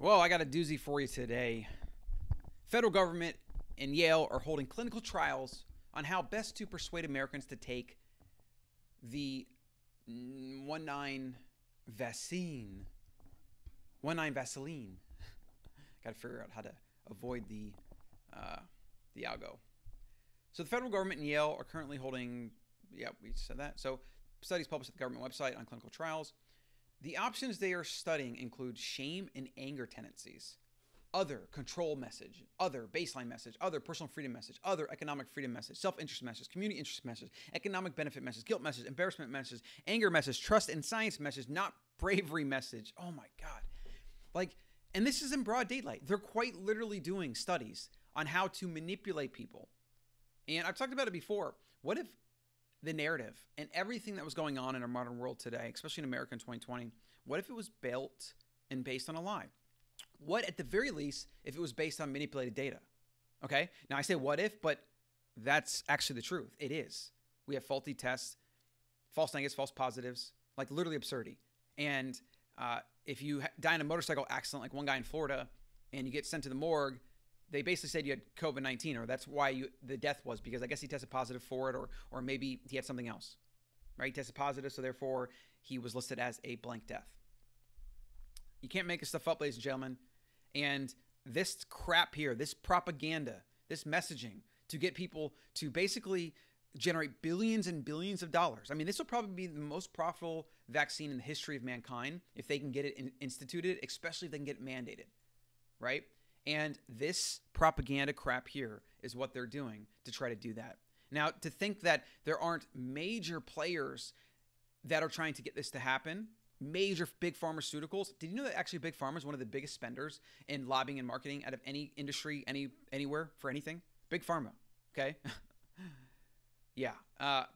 Well, I got a doozy for you today. Federal government and Yale are holding clinical trials on how best to persuade Americans to take the 19 vaccine. 19 Vaseline. Got to figure out how to avoid the algo. So the federal government and Yale are currently holding, yeah, we said that. So studies published at the government website on clinical trials. The options they are studying include shame and anger tendencies, other control message, other baseline message, other personal freedom message, other economic freedom message, self-interest message, community interest message, economic benefit message, guilt message, embarrassment message, anger message, trust and science message, not bravery message. Oh my God. And this is in broad daylight. They're quite literally doing studies on how to manipulate people. And I've talked about it before. What if the narrative and everything that was going on in our modern world today, especially in America in 2020, what if it was built and based on a lie? What, at the very least, if it was based on manipulated data? Okay? Now, I say what if, but that's actually the truth. It is. We have faulty tests, false negatives, false positives, like literally absurdity. And if you die in a motorcycle accident, like one guy in Florida, and you get sent to the morgue, they basically said you had COVID-19, or that's why the death was, because I guess he tested positive for it, or maybe he had something else, right? He tested positive, so therefore he was listed as a blank death. You can't make this stuff up, ladies and gentlemen. And this crap here, this propaganda, this messaging to get people to basically generate billions and billions of dollars. I mean, this will probably be the most profitable vaccine in the history of mankind if they can get it instituted, especially if they can get it mandated, right? And this propaganda crap here is what they're doing to try to do that. Now, to think that there aren't major players that are trying to get this to happen, major big pharmaceuticals. Did you know that actually Big Pharma is one of the biggest spenders in lobbying and marketing out of any industry, anywhere for anything? Big Pharma, okay? Yeah.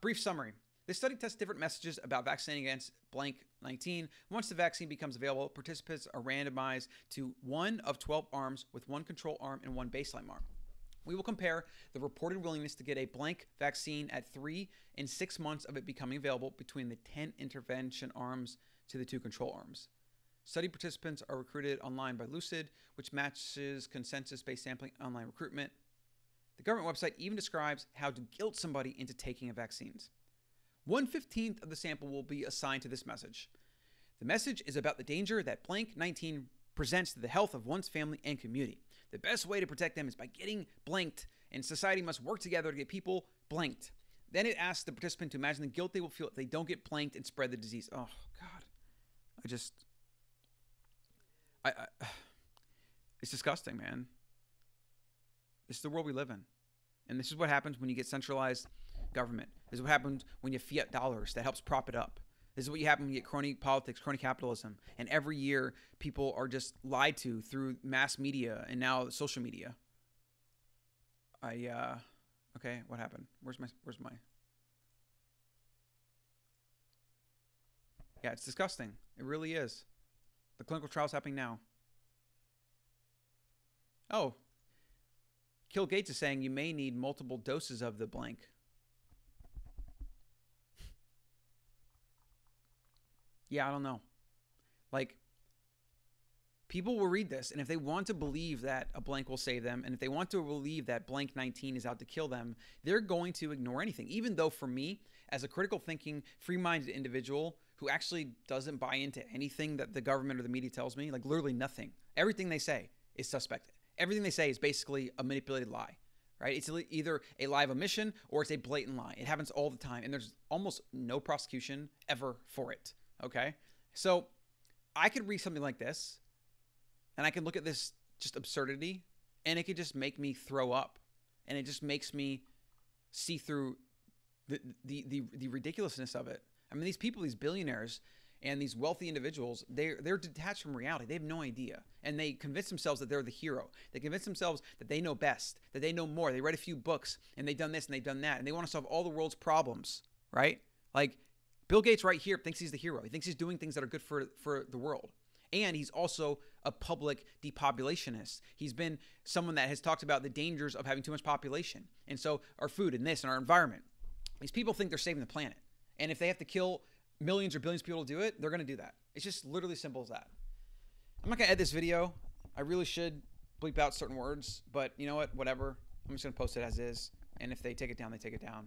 Brief summary. This study tests different messages about vaccinating against blank 19. Once the vaccine becomes available, participants are randomized to one of 12 arms with one control arm and one baseline arm. We will compare the reported willingness to get a blank vaccine at 3 and 6 months of it becoming available between the 10 intervention arms to the 2 control arms. Study participants are recruited online by Lucid, which matches consensus-based sampling online recruitment. The government website even describes how to guilt somebody into taking a vaccines. 1/15 of the sample will be assigned to this message. The message is about the danger that blank 19 presents to the health of one's family and community. The best way to protect them is by getting blanked, and society must work together to get people blanked. Then it asks the participant to imagine the guilt they will feel if they don't get blanked and spread the disease. Oh, God. It's disgusting, man. This is the world we live in. And this is what happens when you get centralized government. This is what happens when you fiat dollars that helps prop it up. This is what you happen when you get crony politics, crony capitalism. And every year, people are just lied to through mass media and now social media. Okay, what happened? Where's my... Yeah, it's disgusting. It really is. The clinical trial's happening now. Oh. Kill Gates is saying you may need multiple doses of the blank. Yeah, I don't know. People will read this, and if they want to believe that a blank will save them, and if they want to believe that blank 19 is out to kill them, they're going to ignore anything. Even though for me, as a critical thinking, free-minded individual who actually doesn't buy into anything that the government or the media tells me, like literally nothing, everything they say is suspect. Everything they say is basically a manipulated lie, right? It's either a lie of omission or it's a blatant lie. It happens all the time, and there's almost no prosecution ever for it, okay? So I could read something like this, and I can look at this just absurdity, and it could just make me throw up, and it just makes me see through the ridiculousness of it. I mean, these people, these billionaires, and these wealthy individuals, they're detached from reality. They have no idea. And they convince themselves that they're the hero. They convince themselves that they know best, that they know more. They read a few books, and they've done this, and they've done that, and they want to solve all the world's problems, right? Like, Bill Gates right here thinks he's the hero. He thinks he's doing things that are good for the world. And he's also a public depopulationist. He's been someone that has talked about the dangers of having too much population. And so our food and this and our environment. These people think they're saving the planet. And if they have to kill millions or billions of people to do it, they're going to do that. It's just literally simple as that. I'm not going to edit this video. I really should bleep out certain words, but you know what? Whatever. I'm just going to post it as is. And if they take it down, they take it down.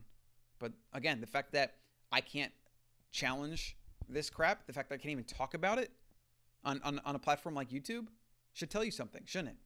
But again, the fact that I can't challenge this crap, the fact that I can't even talk about it on a platform like YouTube should tell you something, shouldn't it?